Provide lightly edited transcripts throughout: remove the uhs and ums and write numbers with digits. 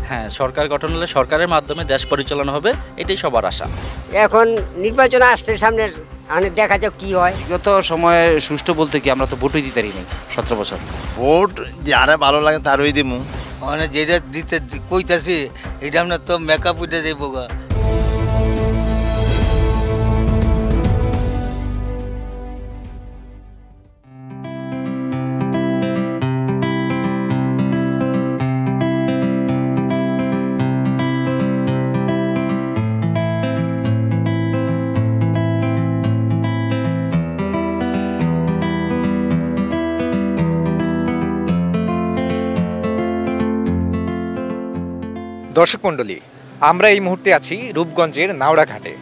হ্যাঁ, সরকার গঠন হলে সরকারের মাধ্যমে দেশ পরিচালনা হবে, এটাই সবার আশা। এখন নির্বাচন আসছে সামনে, দেখা যাক কি হয়। গত সময়ে সুষ্ঠু বলতে কি আমরা তো ভোটই দিতে পারি নাই 17 বছর। ভোট যারা ভালো লাগে তারই দিমু। মানে যেটা দিতে কইতাছি এটা আপনার তো মেকআপ উঠে যাইব গা। দর্শক মণ্ডলী, আমরা এই মুহূর্তে আছি রূপগঞ্জের নাওড়াঘাটে।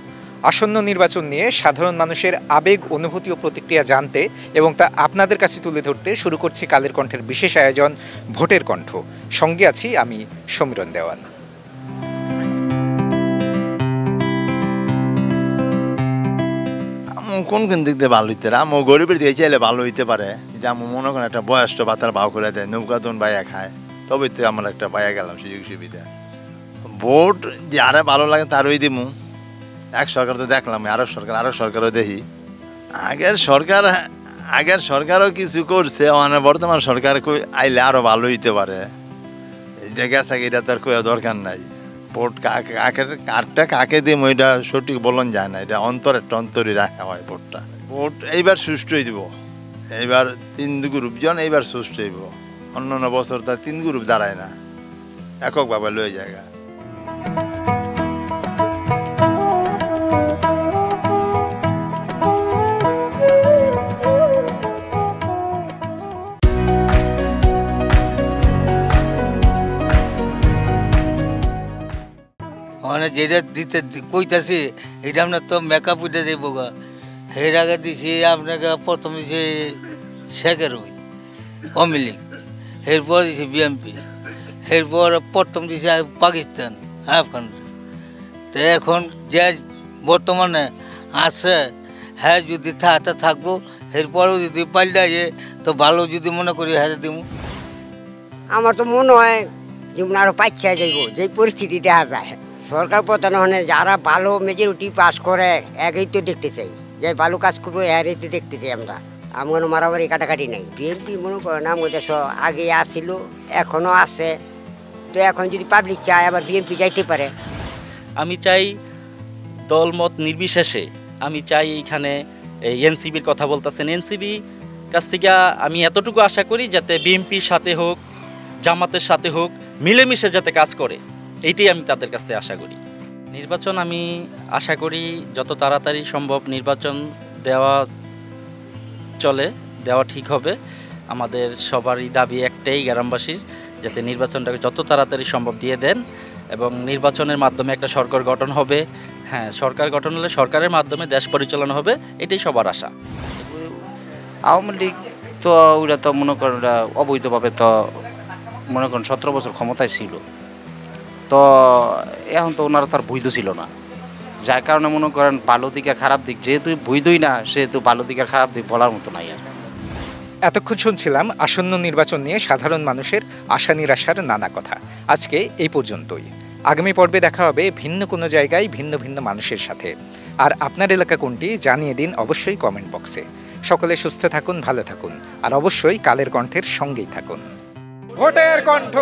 আসন্ন নির্বাচন নিয়ে সাধারণ মানুষের আবেগ, অনুভূতি ও প্রতিক্রিয়া জানতে এবং তা আপনাদের কাছে তুলে ধরতে শুরু করছি কালের কণ্ঠের বিশেষ আয়োজন ভোটের কণ্ঠ। সঙ্গে আছি আমি সমীরণ দেওয়ান। কোন দিক দিয়ে ভালো হইতে পারে? আমার গরিবের দিয়ে চাইলে ভালো হইতে পারে। যে আমার মনে করেন একটা বয়স্ক ভাতার ভাও করে দেয়, নৌকাতন বাইয়া খায়, তবে তো আমার একটা বাইয়া গেলাম সুযোগ সুবিধা। ভোট যারা ভালো লাগে তারই দিমু। এক সরকার তো দেখলাম, আরো সরকারও দেখি। আগের সরকারও কিছু করছে, মানে বর্তমান সরকার আইলে আরো ভালো হইতে পারে। এটা গেছে, এটা তো আর কোয়া দরকার নাই। ভোট কারটা কাকে দিম ওইটা সঠিক বলন যায় না, এটা অন্তরই রাখা হয় ভোটটা। ভোট এইবার সুষ্ঠুই দিব। এইবার 3 গ্রুপ জন এইবার সুষ্ঠু হইব। অন্যান্য বছর তার 3 গ্রুপ দাঁড়ায় না, এককভাবে লয়ে জায়গা। মানে যেটা দিতে কইতাছি এটা আপনার তো মেকআপ উঠে যাইব গা। এর আগে দিছি আপনাকে, প্রথম দিছি শেখের আওয়ামী লীগ, এরপর দিছি বিএনপি, এরপর প্রথম দিছি পাকিস্তান, আফগান। তো এখন যে বর্তমানে আছে, হ্যাঁ যদি থাকবো, এরপরও যদি পাল্টাইয়ে তো ভালো যদি মনে করি হ্যাঁ দিব। আমার তো মনে হয় যেমন আরো পাচ্ছা যাইব, যে পরিস্থিতি দেখা যায়। সরকার প্রধান হলে যারা ভালো মেজরিটি পাস করে একই তো দেখতে চাই, যে ভালো কাজ করবো এরই তো দেখতে চাই আমরা। আমার মারামারি কাটাকাটি নাই। বিএনপি মনে করেন আমাদের দেশ আগে আসছিল, এখনও আছে। তো এখন যদি পাবলিক চায় আবার বিএনপি যাইতে পারে। আমি চাই দলমত নির্বিশেষে, আমি চাই এইখানে এনসিবির কথা বলতেছেন, এনসিবি কাছ থেকে আমি এতটুকু আশা করি যাতে বিএনপির সাথে হোক, জামাতের সাথে হোক, মিলেমিশে যাতে কাজ করে, এইটাই আমি তাদের কাছ থেকে আশা করি। নির্বাচন আমি আশা করি যত তাড়াতাড়ি সম্ভব নির্বাচন দেওয়া ঠিক হবে। আমাদের সবারই দাবি একটাই, গ্রামবাসীর, যাতে নির্বাচনটাকে যত তাড়াতাড়ি সম্ভব দিয়ে দেন এবং নির্বাচনের মাধ্যমে একটা সরকার গঠন হবে। হ্যাঁ, সরকার গঠন হলে সরকারের মাধ্যমে দেশ পরিচালনা হবে, এটাই সবার আশা। আওয়ামী লীগ তো ওরা তো মনে করেন অবৈধভাবে তো মনে করেন 17 বছর ক্ষমতায় ছিল, তো এখন তো ওনারা তার বৈধ ছিল না, যার কারণে মনে করেন ভালো দিক আর খারাপ দিক, যেহেতু বৈধই না সেহেতু ভালো দিক আর খারাপ দিক বলার মতো নাই। আর এতক্ষণ শুনছিলাম আসন্ন নির্বাচন নিয়ে সাধারণ মানুষের আশা নিরাশার নানা কথা। আজকে এই পর্যন্তই। আগামী পর্বে দেখা হবে ভিন্ন কোনো জায়গায় ভিন্ন ভিন্ন মানুষের সাথে। আর আপনার এলাকা কোনটি জানিয়ে দিন অবশ্যই কমেন্ট বক্সে। সকলে সুস্থ থাকুন, ভালো থাকুন, আর অবশ্যই কালের কণ্ঠের সঙ্গেই থাকুন। ভোটের কণ্ঠ।